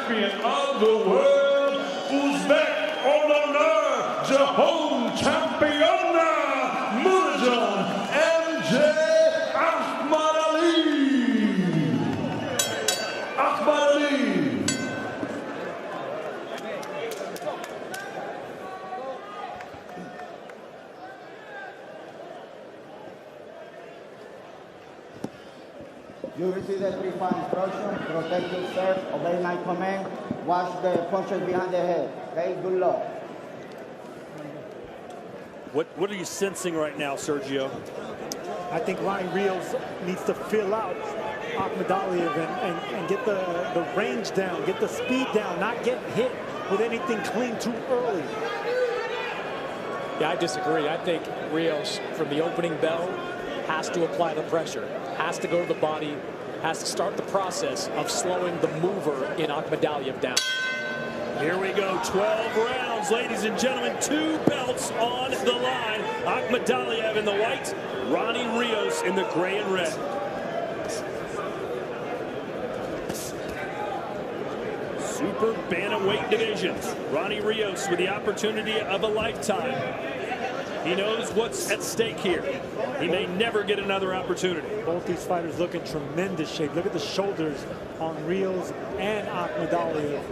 champion of the world, Uzbek Onona Jahon Championa, Murodjon Ahmadaliyev. You receive the three-point instruction, protect yourself, obey my command, watch the punches behind the head. Okay, good luck. What are you sensing right now, Sergio? I think Ronnie Rios needs to fill out Ahmadaliyev and get the range down, get the speed down, not get hit with anything clean too early. Yeah, I disagree. I think Rios, from the opening bell, has to apply the pressure, has to go to the body, has to start the process of slowing the mover in Ahmadaliyev down. Here we go, 12 rounds, ladies and gentlemen, 2 belts on the line. Ahmadaliyev in the white, Ronnie Rios in the gray and red. Super bantamweight division. Ronnie Rios with the opportunity of a lifetime. He knows what's at stake here. He may never get another opportunity. Both these fighters look in tremendous shape. Look at the shoulders on Rios and Ahmadaliyev.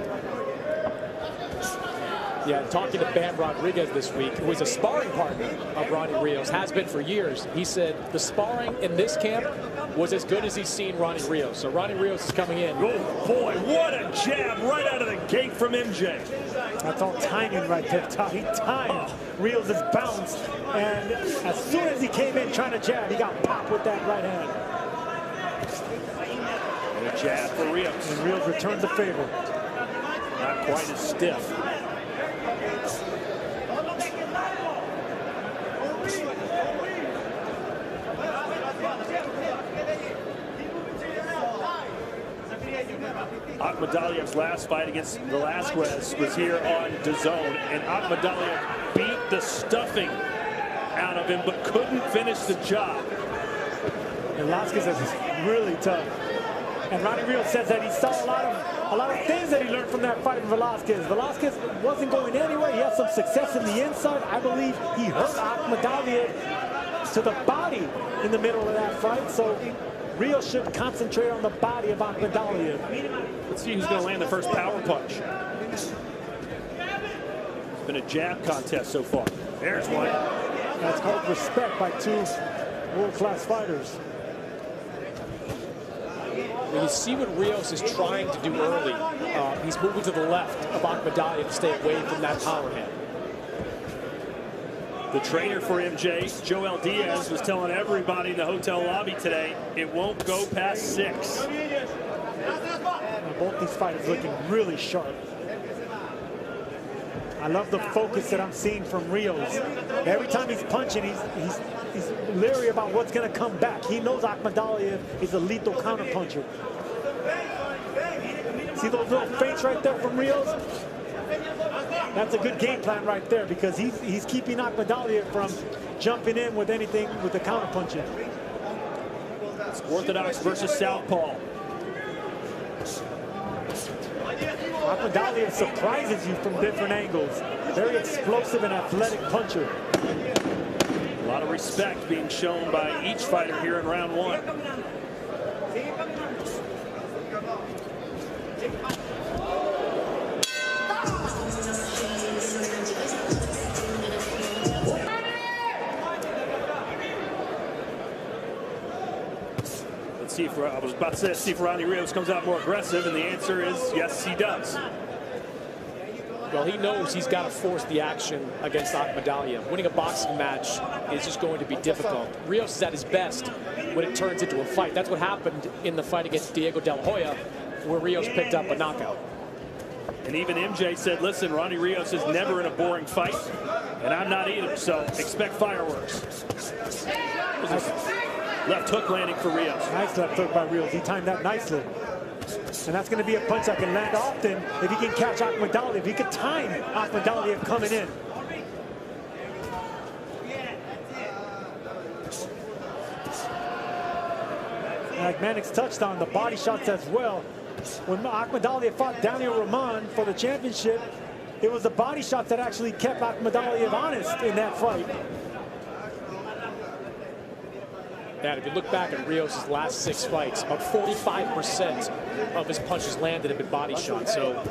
Yeah, talking to Bam Rodriguez this week, who is a sparring partner of Ronnie Rios, has been for years. He said the sparring in this camp was as good as he's seen Ronnie Rios. So Ronnie Rios is coming in. Oh boy, what a jab right out of the gate from MJ. That's all timing right there, Todd. He timed Rios' bounce, and as soon as he came in trying to jab, he got popped with that right hand. And a jab for Rios. And Rios returns the favor. Not quite as stiff. Ahmadaliyev's last fight against Velasquez was here on DAZN, and Ahmadaliyev beat the stuffing out of him, but couldn't finish the job. Velasquez is really tough. And Ronnie Rios says that he saw a lot of things that he learned from that fight with Velasquez. Velasquez wasn't going anywhere. He had some success in the inside. I believe he hurt Ahmadaliyev to the body in the middle of that fight. So Rios should concentrate on the body of Ahmadaliyev. Let's see who's going to land the first power punch. It's been a jab contest so far. There's one. That's called respect by 2 world-class fighters. When you see what Rios is trying to do early, he's moving to the left of Ahmadaliyev to stay away from that power hand. The trainer for MJ, Joel Diaz, was telling everybody in the hotel lobby today, it won't go past 6. Both these fighters looking really sharp. I love the focus that I'm seeing from Rios. Every time he's punching, he's leery about what's going to come back. He knows Ahmadaliyev is a lethal counterpuncher. See those little feints right there from Rios? That's a good game plan right there, because he's keeping Ahmadaliyev from jumping in with anything with the counterpunching. It's orthodox versus southpaw. Ahmadaliyev surprises you from different angles. Very explosive and athletic puncher. A lot of respect being shown by each fighter here in round 1. Let's see if I was about to say, see if Ronnie Rios comes out more aggressive, and the answer is yes, he does. Well, he knows he's got to force the action against Ahmadaliyev. Winning a boxing match is just going to be difficult. Rios is at his best when it turns into a fight. That's what happened in the fight against Diego De La Hoya, where Rios picked up a knockout. And even MJ said, listen, Ronnie Rios is never in a boring fight, and I'm not either, so expect fireworks. Left hook landing for Rios. Nice left hook by Rios. He timed that nicely. And that's going to be a punch that can land often if he can catch Ahmadaliyev. He could time Ahmadaliyev coming in. Like Mannix touched on, the body shots as well. when Ahmadaliyev fought Daniel Rahman for the championship, it was the body shots that actually kept Ahmadaliyev honest in that fight. And if you look back at Rios' last 6 fights, about 45% of his punches landed have been body shots. So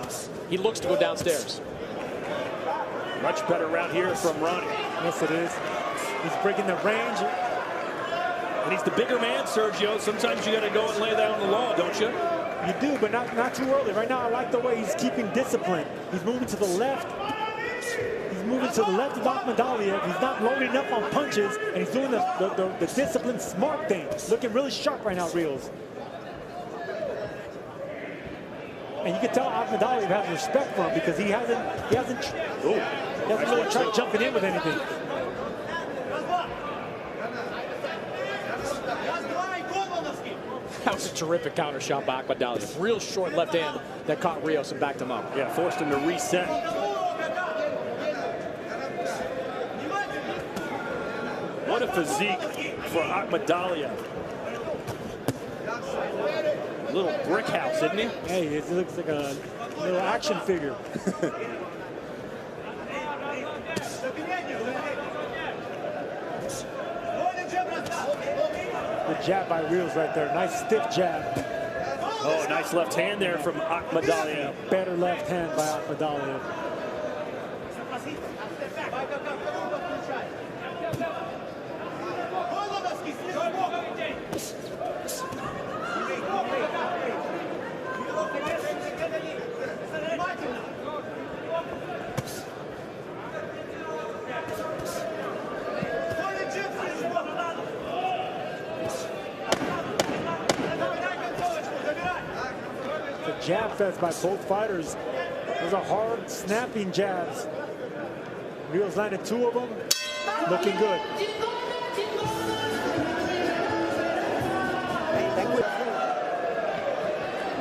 he looks to go downstairs. Much better round here from Ronnie. Yes, it is. He's breaking the range. And he's the bigger man, Sergio. Sometimes you got to go and lay down the law, don't you? You do, but not too early. Right now, I like the way he's keeping discipline. He's moving to the left. He's moving to the left of Ahmadaliyev. He's not loading up on punches, and he's doing the disciplined, smart thing. Looking really sharp right now, Rios. And you can tell Ahmadaliyev has respect for him because he hasn't really tried jumping in with anything. That was a terrific counter shot by Ahmadaliyev. Real short left hand that caught Rios and backed him up. Yeah, forced him to reset. What a physique for Ahmadaliyev. Little brick house, isn't he? Hey, it looks like a little action figure. Good jab by Rios right there. Nice stiff jab. Oh, nice left hand there from Ahmadaliyev. Better left hand by Ahmadaliyev. Jab fest by both fighters. Those are hard, snapping jabs. Rios landed 2 of them. Looking good.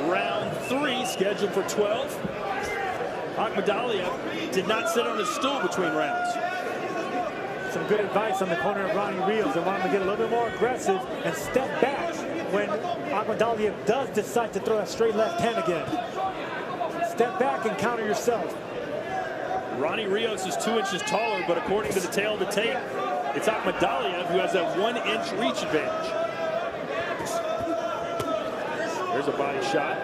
Round 3 scheduled for 12. Ahmadaliyev did not sit on his stool between rounds. Some good advice on the corner of Ronnie Rios. They want him to get a little bit more aggressive and step back when Ahmadaliyev does decide to throw a straight left hand again. Step back and counter yourself. Ronnie Rios is 2 inches taller, but according to the tail of the tape, it's Ahmadaliyev who has a 1-inch reach advantage. There's a body shot.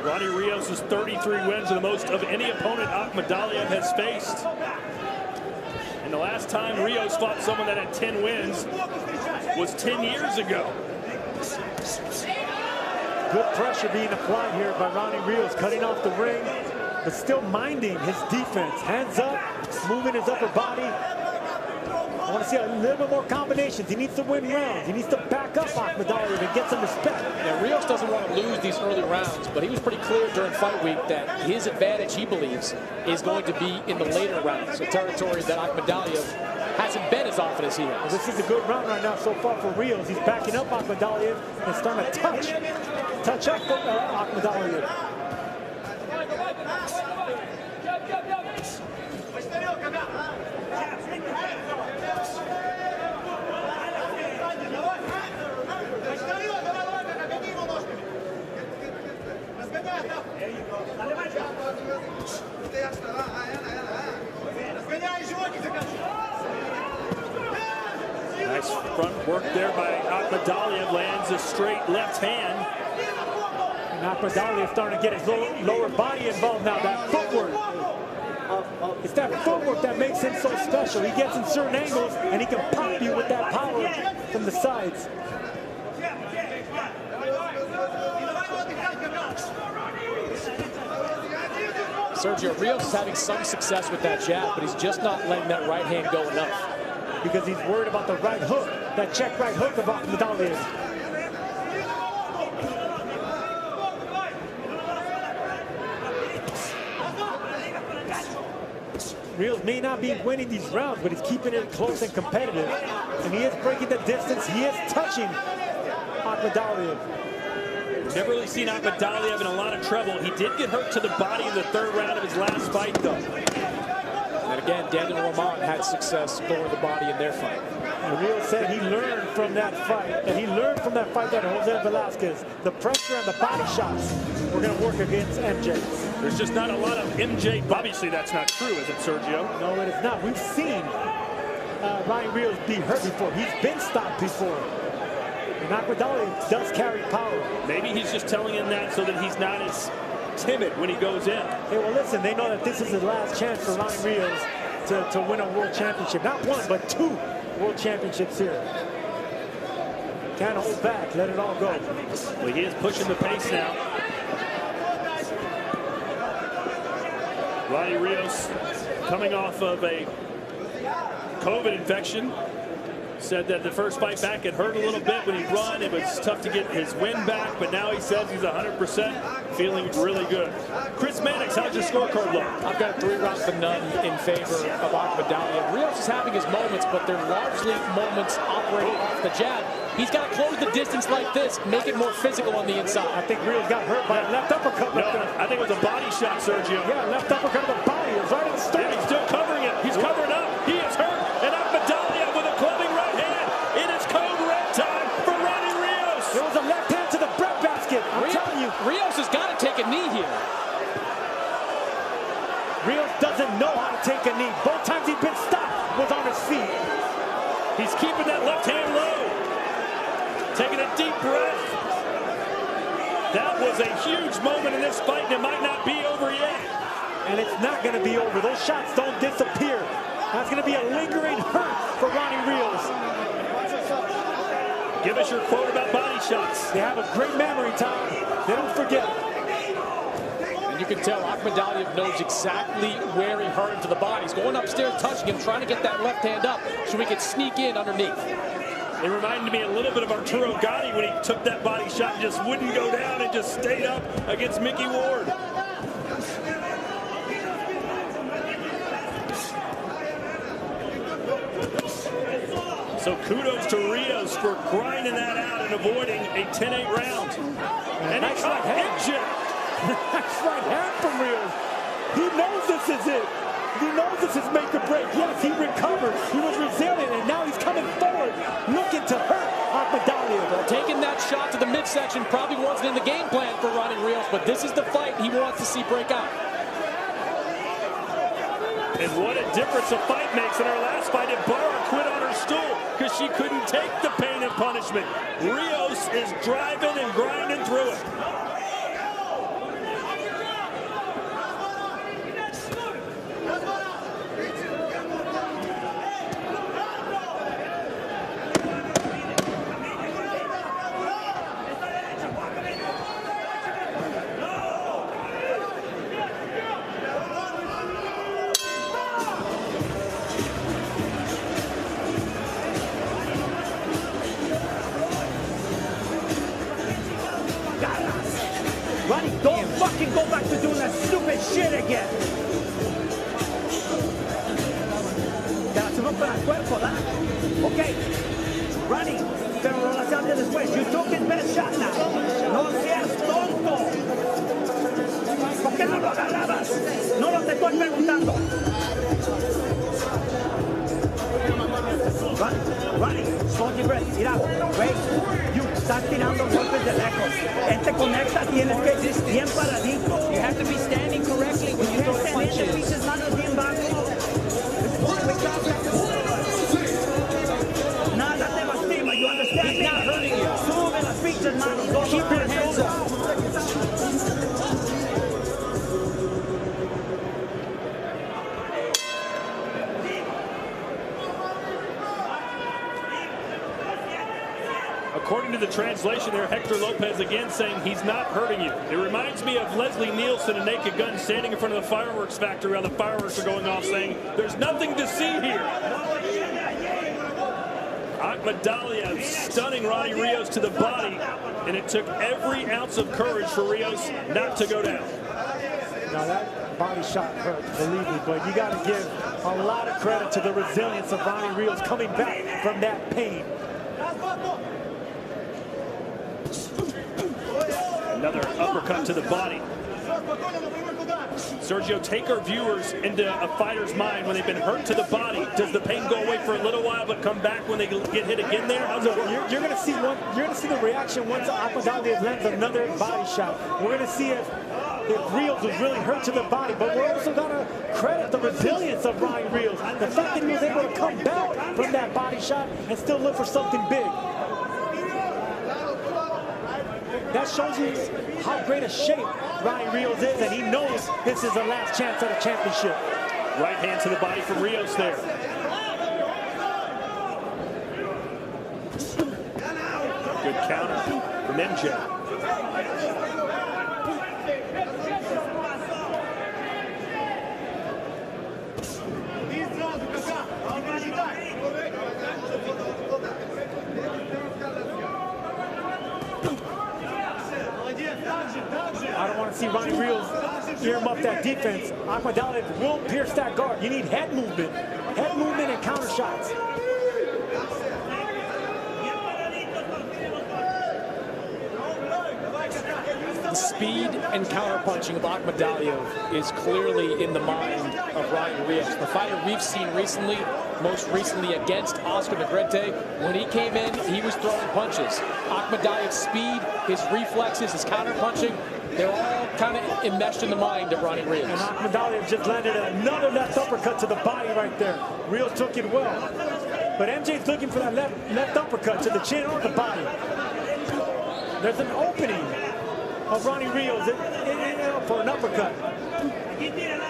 Ronnie Rios is 33 wins, the most of any opponent Ahmadaliyev has faced. And the last time Rios fought someone that had 10 wins was 10 years ago. Good pressure being applied here by Ronnie Rios, cutting off the ring, but still minding his defense. Hands up, moving his upper body. I want to see a little bit more combinations. He needs to win rounds. He needs to back up Ahmadaliyev and get some respect. Yeah, Rios doesn't want to lose these early rounds, but he was pretty clear during fight week that his advantage, he believes, is going to be in the later rounds, a territory that Ahmadaliyev hasn't been as often as he has. Well, this is a good round right now so far for Rios. He's backing up Ahmadaliyev and starting to touch up Ahmadaliyev. Nice front work there by Ahmadaliyev, lands a straight left hand. And Ahmadaliyev starting to get his lower body involved now, that footwork. It's that footwork that makes him so special. He gets in certain angles and he can pop you with that power from the sides. Sergio, Rios is having some success with that jab, but he's just not letting that right hand go enough. Because he's worried about the right hook, that check right hook of Ahmadaliyev. Rios may not be winning these rounds, but he's keeping it close and competitive. And he is breaking the distance. He is touching Ahmadaliyev. Never really seen Ahmadaliyev in a lot of trouble. He did get hurt to the body in the third round of his last fight, though. And again, Daniel Roman had success lowering the body in their fight. And Rios said he learned from that fight, and he learned from that fight that Jose Velasquez, the pressure and the body shots were going to work against MJ. There's just not a lot of MJ. Obviously, that's not true, is it, Sergio? No, it is not. We've seen Ryan Rios be hurt before. He's been stopped before. And Ahmadaliyev does carry power. Maybe he's just telling him that so that he's not as timid when he goes in. Hey, well, listen, they know that this is his last chance for Ryan Rios to win a world championship. Not one, but 2 world championships here. Can't hold back. Let it all go. Well, he is pushing the pace now. Ronnie Rios coming off of a COVID infection. Said that the first fight back it hurt a little bit when he run. It was tough to get his wind back, but now he says he's 100%, feeling really good. Chris Mannix, how's your scorecard look? I've got 3 rounds to none in favor of Ahmadaliyev. Rios is having his moments, but they're largely moments operating off the jab. He's got to close the distance like this, make it more physical on the inside. I think Rios got hurt by a left uppercut. No, I think it was a body shot, Sergio. Yeah, left uppercut to the body. It was right in the stomach. Yeah, he's still covering it. He's covering up. He is hurt. And Ahmadaliyev with a clubbing right hand. It is code red time for Ronnie Rios. There was a left hand to the breadbasket. I'm telling you. Rios has got to take a knee here. Rios doesn't know how to take a knee. Both times he's been stopped was on his feet. He's keeping that left hand low. Taking a deep breath. That was a huge moment in this fight, and it might not be over yet. And it's not going to be over. Those shots don't disappear. That's going to be a lingering hurt for Ronnie Rios. Give us your quote about body shots. They have a great memory, Tom. They don't forget. And you can tell Ahmadaliyev knows exactly where he hurt him to the body. He's going upstairs, touching him, trying to get that left hand up so he can sneak in underneath. It reminded me a little bit of Arturo Gatti when he took that body shot and just wouldn't go down and just stayed up against Mickey Ward. So kudos to Rios for grinding that out and avoiding a 10-8 round. And he caught MJ. Nice right hand from Rios. He knows this is it. He knows this is make or break. Yes, he recovered. He was resilient, and now he's coming forward, looking to hurt Ahmadaliyev. Well, taking that shot to the midsection probably wasn't in the game plan for Ronnie Rios, but this is the fight he wants to see break out. And what a difference a fight makes. In our last fight, Ibarra quit on her stool because she couldn't take the pain and punishment. Rios is driving and grinding through it. Ronnie, don't fucking go back to doing that stupid shit again. Te la subo con el cuerpo, ¿da? Okay. Ronnie, pero no las hables después. You took his best shot now. No seas tonto. ¿Por qué no lo agarrabas? No lo te estoy preguntando. Ronnie, hold your breath. Mira, wait. You estás tirando golpes de lejos. Él te conecta, tienes que ir bien paradito. You have to be standing correctly when you throw the punches. Pinches manos bien bajo. Nada te lastima, you understand? He's not hurting you. Sube las pinches manos. Keep your hands up. According to the translation there, Hector Lopez again saying he's not hurting you. It reminds me of Leslie Nielsen and Naked Gun standing in front of the fireworks factory while the fireworks are going off saying, there's nothing to see here. Ahmadaliyev stunning Ronnie Rios to the body, and it took every ounce of courage for Rios not to go down. Now that body shot hurt, believe me, but you got to give a lot of credit to the resilience of Ronnie Rios coming back from that pain. Another uppercut to the body. Sergio, take our viewers into a fighter's mind when they've been hurt to the body. Does the pain go away for a little while, but come back when they get hit again there? How's it work? You're going to see the reaction once Ahmadaliyev lands another body shot. We're going to see if Rios was really hurt to the body, but we're also going to credit the resilience of Ryan Rios. The fact that he was able to come back from that body shot and still look for something big. That shows you how great a shape Ryan Rios is, and he knows this is the last chance at a championship. Right hand to the body from Rios there. Good counter from MJ. I don't want to see Ryan Rios earm up that defense. Ahmadaliyev will pierce that guard. You need head movement and counter shots. The speed and counterpunching of Ahmadaliyev is clearly in the mind of Ryan Rios. The fighter we've seen recently, most recently against Oscar Negrete, when he came in, he was throwing punches. Ahmadaliyev's speed, his reflexes, his counterpunching, they're all kind of enmeshed in the mind of Ronnie Rios. And Ahmadaliyev just landed another left uppercut to the body right there. Rios took it well. But MJ's looking for that left uppercut to the chin or the body. There's an opening of Ronnie Rios for an uppercut.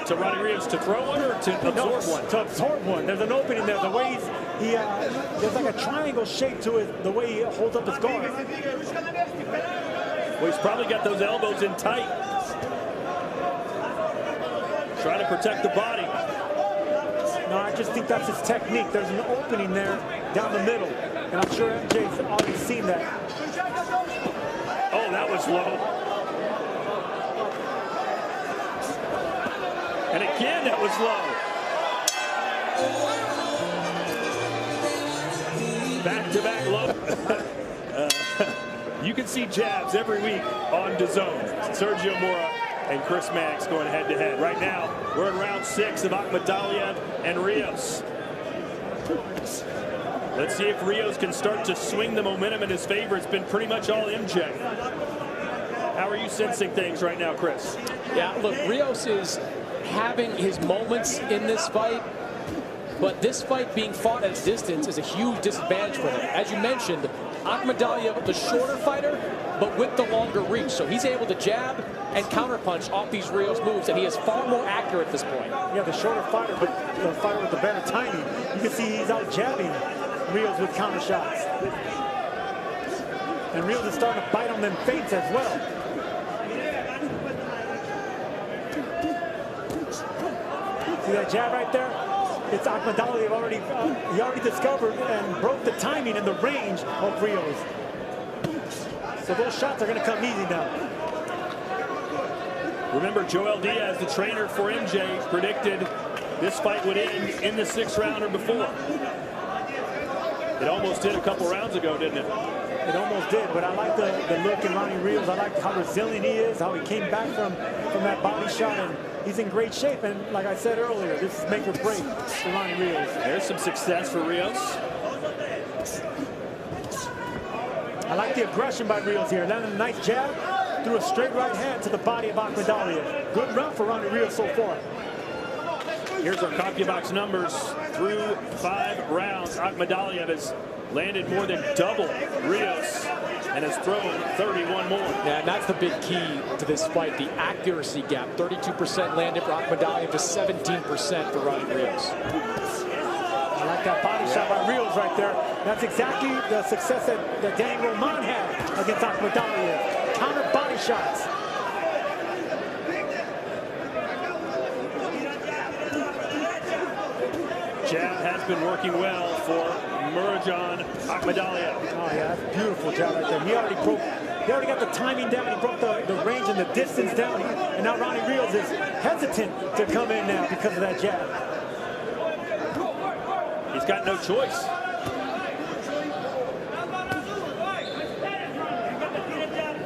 To Ronnie Rios to throw one or to absorb one? To absorb one. There's an opening there. The way there's like a triangle shape to it, the way he holds up his guard. Well, he's probably got those elbows in tight. Trying to protect the body. No, I just think that's his technique. There's an opening there down the middle. And I'm sure MJ's already seen that. Oh, that was low. And again, that was low. Back-to-back low. You can see jabs every week on DAZN. Sergio Mora and Chris Mannix going head-to-head. Right now, we're in round 6 of Ahmadaliyev and Rios. Let's see if Rios can start to swing the momentum in his favor. It's been pretty much all MJ. How are you sensing things right now, Chris? Yeah, look, Rios is having his moments in this fight, but this fight being fought at a distance is a huge disadvantage for him. As you mentioned, Ahmadaliyev, the shorter fighter, but with the longer reach. So he's able to jab and counterpunch off these Rios moves, and he is far more accurate at this point. Yeah, the shorter fighter, but the fighter with the better timing. You can see he's out jabbing Rios with counter shots. And Rios is starting to bite on them feints as well. See that jab right there? It's Ahmadaliyev he already discovered and broke the timing and the range of Rios. So those shots are going to come easy now. Remember, Joel Diaz, the trainer for MJ, predicted this fight would end in the 6th round or before. It almost did a couple rounds ago, didn't it? It almost did, but I like the look in Ronnie Rios. I like how resilient he is, how he came back from that body shot, and he's in great shape. And like I said earlier, this is make or break for Ronnie Rios. There's some success for Rios. I like the aggression by Rios here. Landing a nice jab, threw a straight right hand to the body of Ahmadaliyev. Good run for Ronnie Rios so far. Here's our CompuBox numbers through 5 rounds. Ahmadaliyev has landed more than double Rios and has thrown 31 more. Yeah, and that's the big key to this fight, the accuracy gap. 32% landed for Ahmadaliyev to 17% for Ronnie Rios. I like that body shot by Rios right there. That's exactly the success that Dan Roman had against Ahmadaliyev. Counter body shots. Jab has been working well for Murodjon Ahmadaliyev. Oh yeah, that's a beautiful jab right there. He already got the timing down. He broke the range and the distance down. And now Ronnie Rios is hesitant to come in now because of that jab. He's got no choice.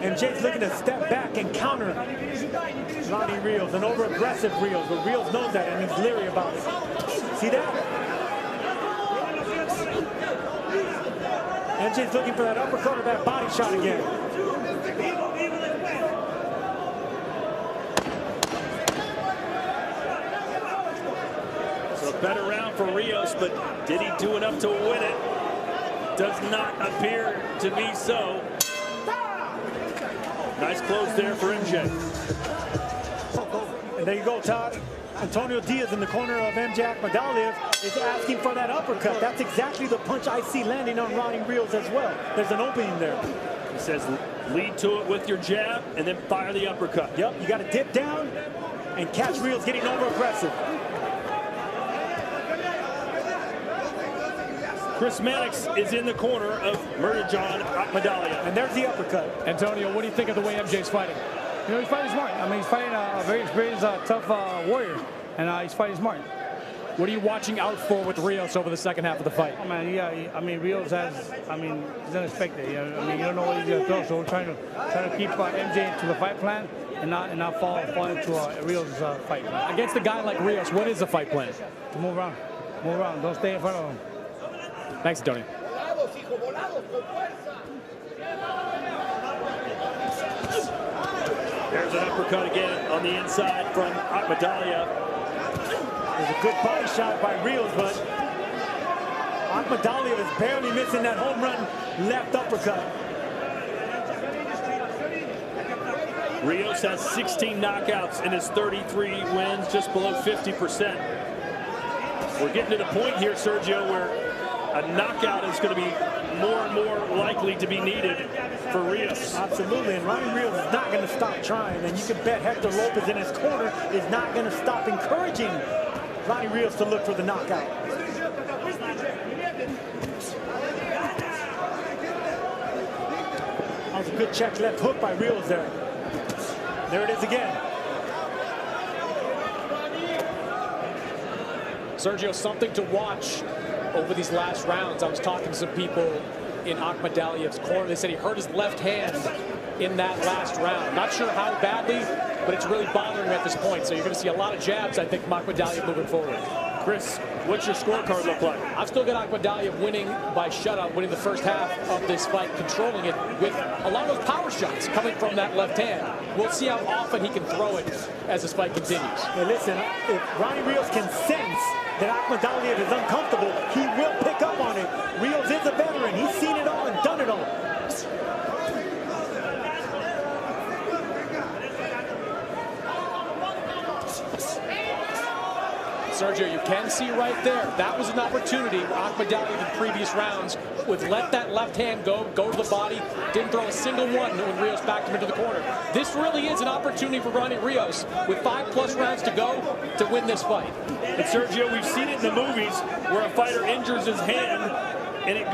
MJ's looking to step back and counter Ronnie Rios, an over-aggressive Rios, but Rios knows that and he's leery about it. See that? MJ's looking for that uppercut or that body shot again. So a better round for Rios, but did he do enough to win it? Does not appear to be so. Nice close there for MJ. And there you go, Todd. Antonio Diaz in the corner of MJ Ahmadaliyev is asking for that uppercut. That's exactly the punch I see landing on Ronnie Rios as well. There's an opening there. He says lead to it with your jab and then fire the uppercut. Yep, you got to dip down and catch Rios getting over-aggressive. Chris Mannix is in the corner of Murodjon Ahmadaliyev. And there's the uppercut. Antonio, what do you think of the way MJ's fighting? You know, he's fighting smart. I mean, he's fighting a very experienced, tough warrior, and he's fighting smart. What are you watching out for with Rios over the second half of the fight? Oh man, I mean, Rios has, he's unexpected. You know, I mean, you don't know what he's gonna throw, so we're trying to keep MJ into the fight plan and not fall into Rios' fight. Against a guy like Rios, what is the fight plan? To move around, don't stay in front of him. Thanks, Antonio. There's an uppercut again on the inside from Ahmadaliyev. There's a good body shot by Rios, but Ahmadaliyev is barely missing that home run left uppercut. Rios has 16 knockouts in his 33 wins, just below 50%. We're getting to the point here, Sergio, where a knockout is going to be more and more likely to be needed for Rios. Absolutely, and Ronnie Rios is not going to stop trying, and you can bet Hector Lopez in his corner is not going to stop encouraging Ronnie Rios to look for the knockout. That was a good check left hook by Rios there. There it is again. Sergio, something to watch over these last rounds. I was talking to some people in Ahmadaliyev's corner. They said he hurt his left hand in that last round. Not sure how badly, but it's really bothering him at this point. So you're going to see a lot of jabs, I think, from Ahmadaliyev moving forward. Chris, what's your scorecard look like? I've still got Ahmadaliyev winning by shutout, winning the first half of this fight, controlling it with a lot of those power shots coming from that left hand. We'll see how often he can throw it as this fight continues. Hey, listen, if Ronnie Rios can sense that Ahmadaliyev is uncomfortable, he will pick up on it. Rios is a veteran. He's seen it all and done it all. Sergio, you can see right there, that was an opportunity where Ahmadaliyev in previous rounds would let that left hand go to the body, didn't throw a single one when Rios backed him into the corner. This really is an opportunity for Ronnie Rios with 5+ rounds to go to win this fight. And Sergio, we've seen it in the movies where a fighter injures his hand and it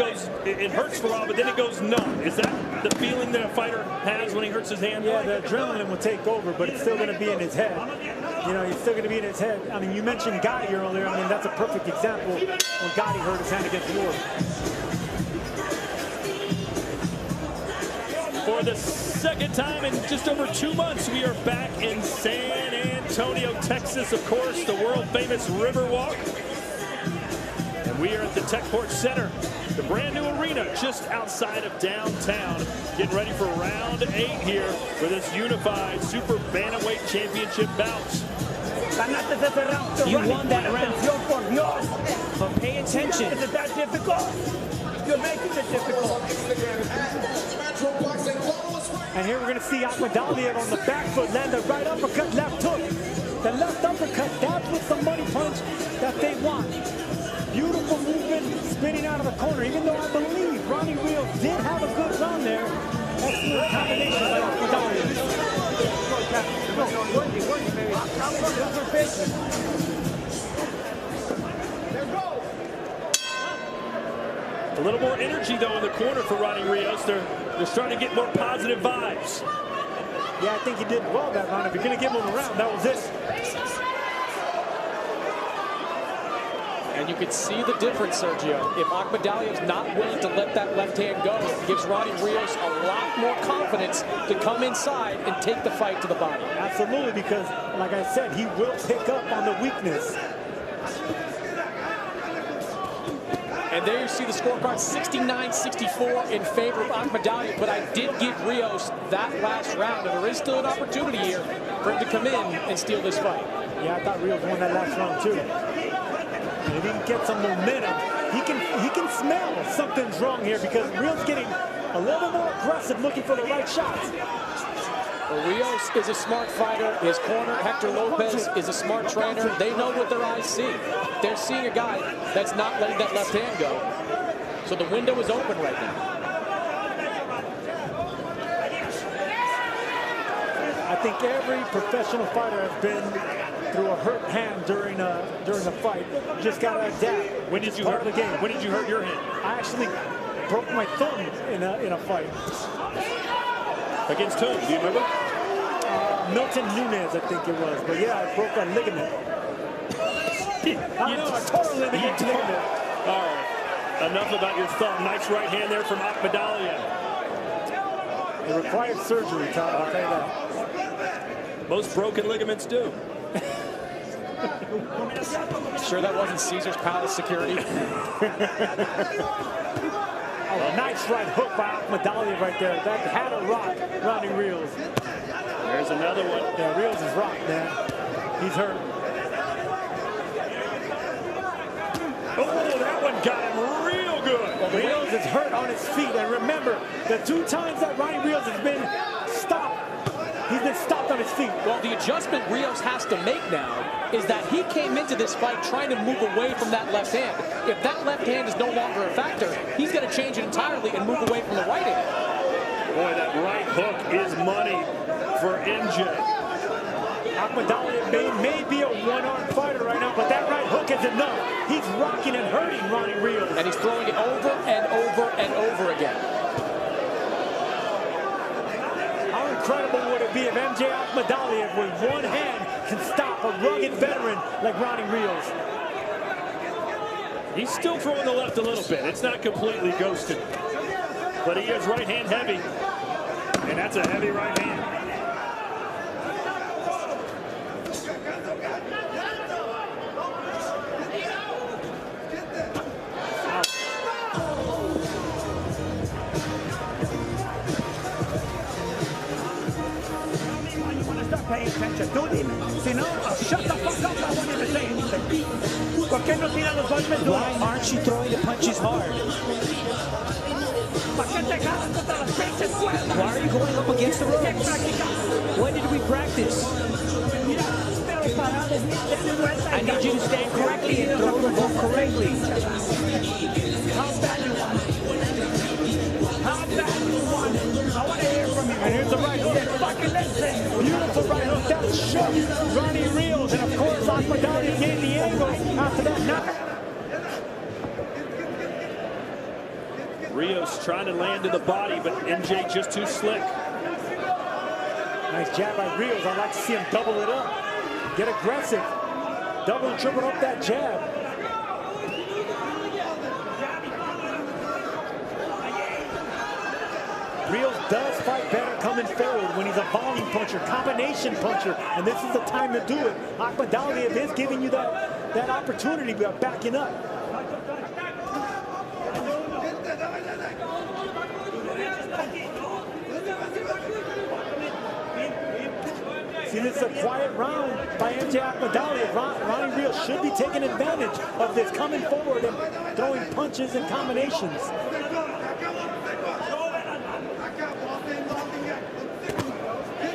hurts for a while, but then it goes numb. Is that the feeling that a fighter has when he hurts his hand? Yeah, the adrenaline will take over, but it's still going to be in his head. You know, he's still going to be in his head. I mean, you mentioned Gotti earlier. I mean, that's a perfect example when Gotti hurt his hand against Ward. For the second time in just over 2 months, we are back in San Antonio, Texas, of course, the world-famous Riverwalk. And we are at the Techport Center, the brand new arena just outside of downtown, getting ready for round 8 here for this unified Super Bantamweight Championship bout. You won that round, but pay attention. Is it that difficult? You're making it difficult. And here we're going to see Ahmadaliyev on the back foot land the right uppercut, left hook. The left uppercut, that's with the money punch that they want. Beautiful movement, spinning out of the corner. Even though I believe Ronnie Rios did have a good run there, excellent combination by Ahmadaliyev. A little more energy, though, in the corner for Ronnie Rios. They're starting to get more positive vibes. Yeah, I think he did well that round. If you're going to give him a round, that was it. And you can see the difference, Sergio. If Ahmadaliyev's not willing to let that left hand go, it gives Ronnie Rios a lot more confidence to come inside and take the fight to the body. Absolutely, because, like I said, he will pick up on the weakness. And there you see the scorecard, 69-64 in favor of Ahmadaliyev. But I did give Rios that last round, and there is still an opportunity here for him to come in and steal this fight. Yeah, I thought Rios won that last round too. And if he can get some momentum, he can smell something's wrong here, because Rios getting a little bit more aggressive, looking for the right shots. Well, Rios is a smart fighter. His corner, Hector Lopez, is a smart trainer. They know what their eyes see. They're seeing a guy that's not letting that left hand go. So the window is open right now. I think every professional fighter has been through a hurt hand during a fight. Just got to adapt. When did you hurt the game? When did you hurt your hand? I actually broke my thumb in a fight. Against whom? Do you remember? Milton Nunez, I think it was. But yeah, I broke a ligament. A total ligament. All right. Enough about your thumb. Nice right hand there from Ahmadaliyev. It required surgery, Todd. I'll tell you that. Most broken ligaments do. Sure that wasn't Caesar's Palace security? Oh, nice right hook by Ahmadaliyev right there. That had a rock, Ronnie Rios. There's another one. Yeah, Rios is rocked, man. He's hurt. Oh, that one got him real good. Well, Rios is hurt on his feet. And remember, the 2 times that Ronnie Rios has been stopped, he's been stopped on his feet. Well, the adjustment Rios has to make now is that he came into this fight trying to move away from that left hand. If that left hand is no longer a factor, he's going to change it entirely and move away from the right hand. Boy, that right hook is money for MJ. Ahmadaliyev may be a one-arm fighter right now, but that right hook is enough. He's rocking and hurting Ronnie Rios. And he's throwing it over and over and over again. How incredible would it be if MJ Ahmadaliyev with one hand can stop a rugged veteran like Ronnie Rios? He's still throwing the left a little bit. It's not completely ghosted. But he is right hand heavy. And that's a heavy right hand. Pay attention. Tú dime. Si no, shut the fuck up. I want you to say anything. ¿Por qué no tiran los golpes duros? Why aren't you throwing the punches hard? ¿Para qué te jalas contra las pinches cuerdas? Why are you going up against the ¿Qué ropes? practicas? When did we practice? Mira, pero parado, de vuelta. I need you to stand correctly and throw the hook correctly. How bad you want it? How bad you want it? I want to hear from you. And here's the right hook. Fucking listen. Beautiful right hook. That shook Ronnie Rios. And of course, Ahmadaliyev gained the angle after that knockout. Rios trying to land to the body, but MJ just too slick. Nice jab by Rios. I'd like to see him double it up. Get aggressive. Double and triple up that jab. Rios does fight better coming forward when he's a volume puncher, combination puncher, and this is the time to do it. Ahmadaliyev is giving you that opportunity by backing up. See, this is a quiet round by MJ Ahmadaliyev. Ronnie Rios should be taking advantage of this, coming forward and throwing punches and combinations.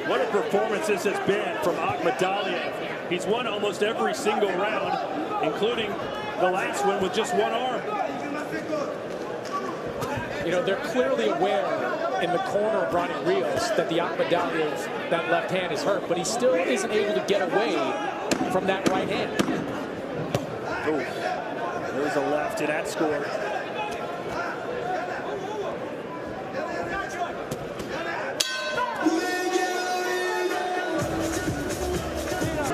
What a performance this has been from Ahmadaliyev. He's won almost every single round, including the last one with just one arm. You know, they're clearly aware in the corner of Ronnie Rios that the Ahmadaliyev, that left hand is hurt, but he still isn't able to get away from that right hand. Ooh, there's a left to that score.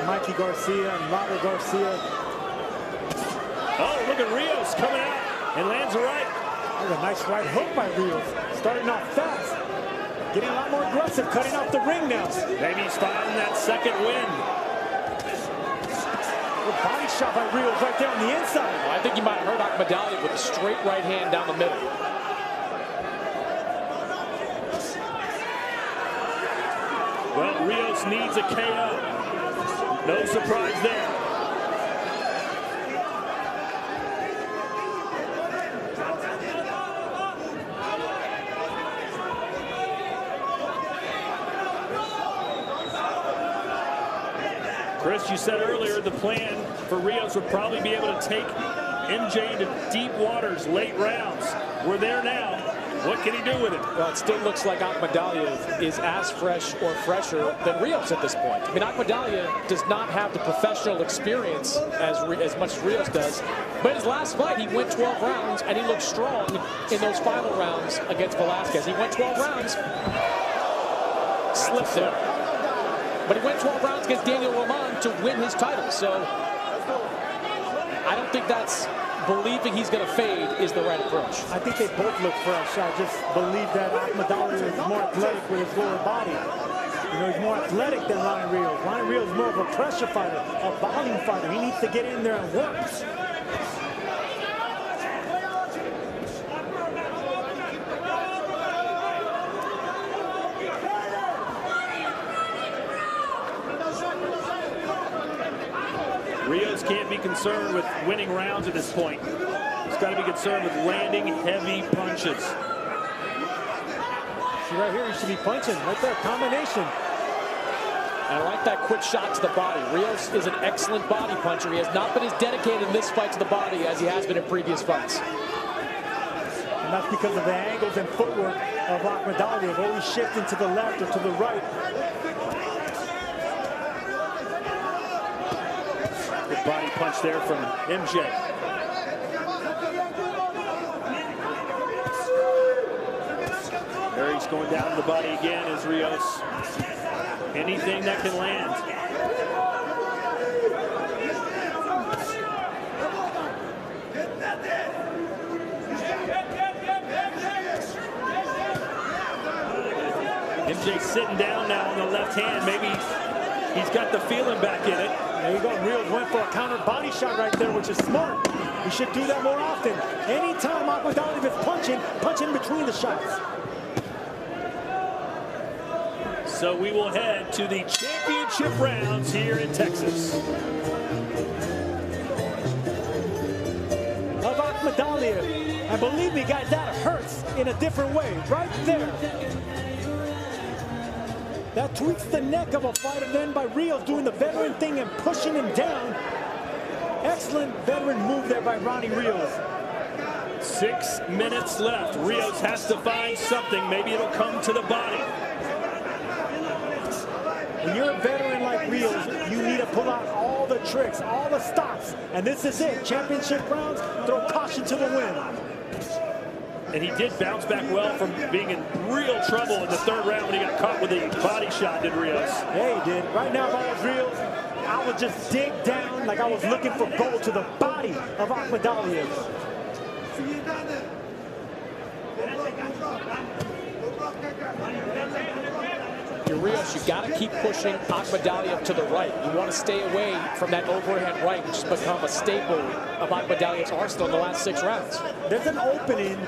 Mikey Garcia and Robert Garcia. Oh, look at Rios coming out and lands a right. There's a nice right hook by Rios. Starting off fast. Getting a lot more aggressive, cutting off the ring now. Maybe he's finding that second wind. Good body shot by Rios right there on the inside. Well, I think he might have hurt Ahmadaliyev with a straight right hand down the middle. Well, Rios needs a KO. No surprise there. Chris, you said earlier the plan for Rios would probably be able to take MJ into deep waters, late rounds. We're there now. What can he do with it? Well, it still looks like Ahmadaliyev is as fresh or fresher than Rios at this point. I mean, Ahmadaliyev does not have the professional experience as much as Rios does. But his last fight, he went 12 rounds, and he looked strong in those final rounds against Velasquez. He went 12 rounds, slipped there. But he went 12 rounds against Daniel Roman to win his title. So I don't think that's believing he's going to fade is the right approach. I think they both look fresh. I just believe that Ahmadaliyev is more athletic with his lower body. You know, he's more athletic than Ryan Rios. Ryan Rios is more of a pressure fighter, a volume fighter. He needs to get in there and work. Rios can't be concerned with winning rounds at this point. He's got to be concerned with landing heavy punches. See right here, he should be punching. Right there, combination. I like that quick shot to the body. Rios is an excellent body puncher. He has not been as dedicated in this fight to the body as he has been in previous fights. And that's because of the angles and footwork of Ahmadaliyev, always shifting to the left or to the right. Good body punch there from MJ. There he's going down to the body again as Rios. Anything that can land. MJ sitting down now on the left hand. Maybe he's got the feeling back in it. There you go. Rios went for a counter body shot right there, which is smart. He should do that more often. Anytime Ahmadaliyev is punching, punch in between the shots. So we will head to the championship rounds here in Texas. Of Ahmadaliyev. And believe me, guys, that hurts in a different way. Right there. That tweaks the neck of a fighter then by Rios doing the veteran thing and pushing him down. Excellent veteran move there by Ronnie Rios. 6 minutes left. Rios has to find something. Maybe it'll come to the body. When you're a veteran like Rios, you need to pull out all the tricks, all the stops. And this is it. Championship rounds, throw caution to the wind. And he did bounce back well from being in real trouble in the third round when he got caught with a body shot, did Rios? Yeah, he did. Right now, if I was Rios, I would just dig down like I was looking for gold to the body of Ahmadaliyev. You're Rios, you got to keep pushing Ahmadaliyev to the right. You want to stay away from that overhand right, which has become a staple of Ahmadaliyev's arsenal in the last 6 rounds. There's an opening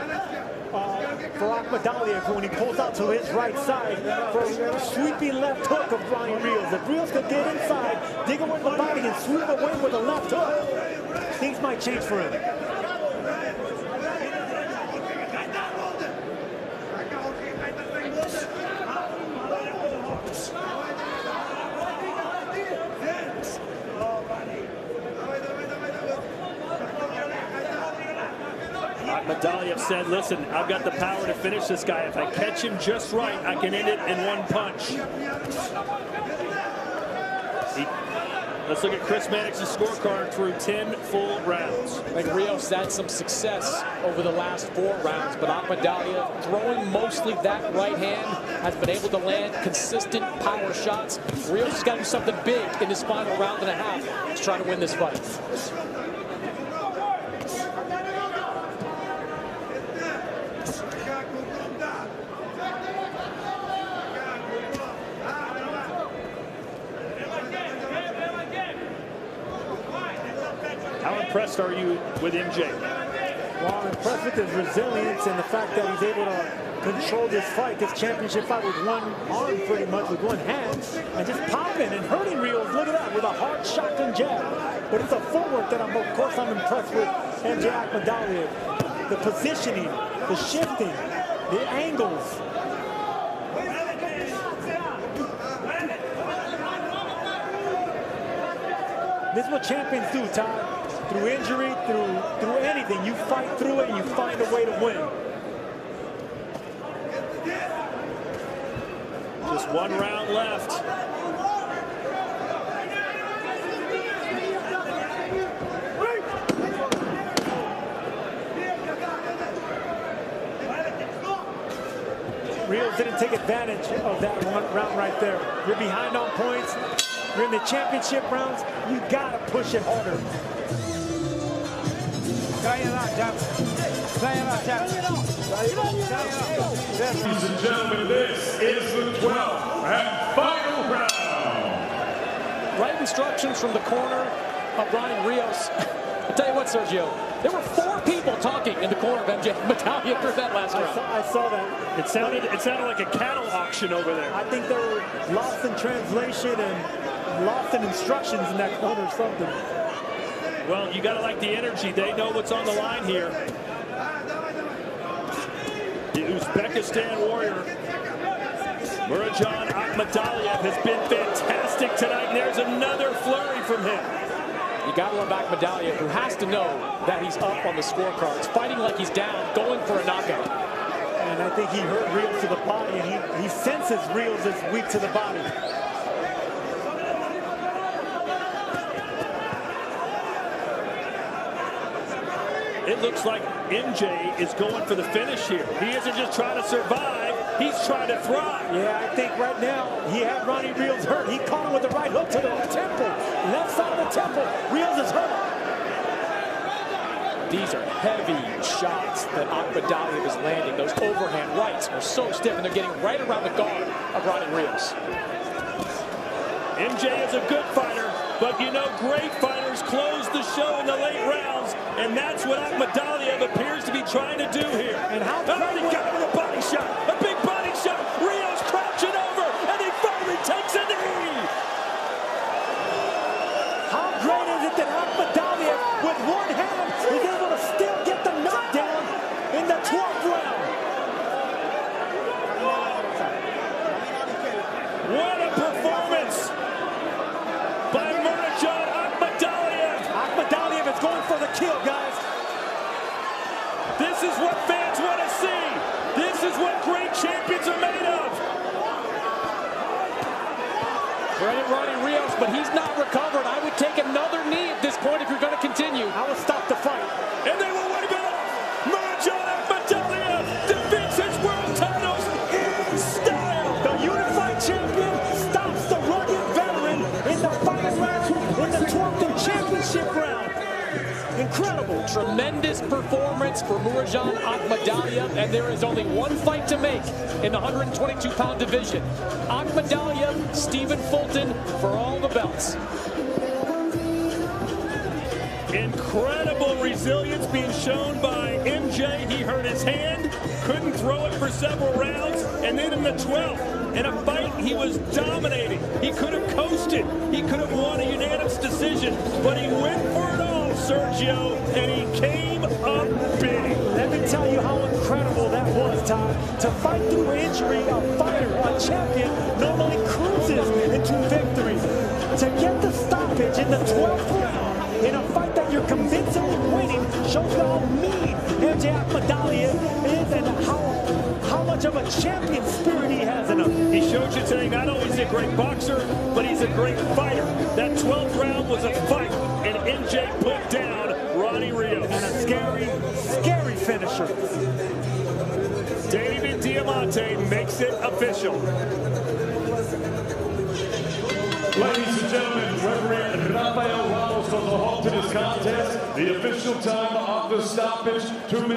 for Ahmadaliyev when he pulls out to his right side for a sweeping left hook of Ryan Rios. If Rios could get inside, dig away the body, and sweep away with a left hook, things might change for him. Ahmadaliyev said, listen, I've got the power to finish this guy. If I catch him just right, I can end it in one punch. Let's look at Chris Mannix's scorecard through 10 full rounds. I think Rios had some success over the last 4 rounds, but Ahmadaliyev, throwing mostly that right hand, has been able to land consistent power shots. Rios has got to do something big in this final round and a half to try to win this fight. impressed are you with MJ? Well, I'm impressed with his resilience and the fact that he's able to control this fight, this championship fight, with one arm pretty much, with one hand, and just popping and hurting Rios. Look at that, with a hard shotgun jab. But it's a footwork that I'm impressed with MJ Ahmadaliyev. The positioning, the shifting, the angles. This is what champions do, Todd. Through injury, through anything, you fight through it and you find a way to win. Just one round left. Rios didn't take advantage of that one round right there. You're behind on points. You're in the championship rounds. You gotta push it harder. Ladies and gentlemen, this is the 12th and final round. Right instructions from the corner of Ronnie Rios. I'll tell you what, Sergio, there were 4 people talking in the corner of MJ Ahmadaliyev for that last round. I saw that. It sounded like a cattle auction over there. I think they were lost in translation and lost in instructions in that corner or something. Well, you got to like the energy. They know what's on the line here. The Uzbekistan warrior, Murodjon Ahmadaliyev, has been fantastic tonight. And there's another flurry from him. You got to love Ahmadaliyev, who has to know that he's up on the scorecards, fighting like he's down, going for a knockout. And I think he hurt Rios to the body, and he senses Rios is weak to the body. It looks like MJ is going for the finish here. He isn't just trying to survive, he's trying to thrive. Yeah, I think right now he had Ronnie Rios hurt. He caught him with the right hook to the temple. Left side of the temple. Rios is hurt. These are heavy shots that Ahmadaliyev is landing. Those overhand rights are so stiff, and they're getting right around the guard of Ronnie Rios. MJ is a good fighter, but you know, great fighters close the show in the late rounds, and that's what Ahmadaliyev appears to be trying to do here. And how he got him with a body shot, a big body shot. Rios crouching over, and he finally takes a knee. How great is it that Ahmadaliyev, with one hand, is able to still get the knockdown in the 12th round? What a performance by Murodjon Ahmadaliyev. Ahmadaliyev is going for the kill, guys. This is what fans want to see. This is what great champions are made of. Credit Ronnie Rios, but he's not recovered. I would take another knee at this point if you're going to continue. I would stop the fight. And they will wave it off. Murodjon Ahmadaliyev defends his world titles in style. The unified champion stops the rugged veteran in the final round, in the 12th championship round. Incredible. Tremendous performance for Murodjon Ahmadaliyev, and there is only one fight to make in the 122-pound division. Ahmadaliyev, Stephen Fulton for all the belts. Incredible resilience being shown by MJ. He hurt his hand, couldn't throw it for several rounds, and then in the 12th, in a fight he was dominating. He could have coasted. He could have won a unanimous decision, but he went for it all, Sergio, and he came up big. Let me tell you how incredible that was, Todd. To fight through injury, a fighter, a champion, normally cruises into victory. To get the stoppage in the 12th round, in a fight that you're convincingly winning, shows you how mean MJ Ahmadaliyev is and how much of a champion spirit he has in him. He showed you today not only is he a great boxer, but he's a great fighter. That 12th round was a fight, and MJ put down Ronnie Rios. And a scary, scary finisher. David Diamante makes it official. Ladies and gentlemen, Referee Rafael Ramos on the halt to this contest. The official time of the stoppage, 2 minutes.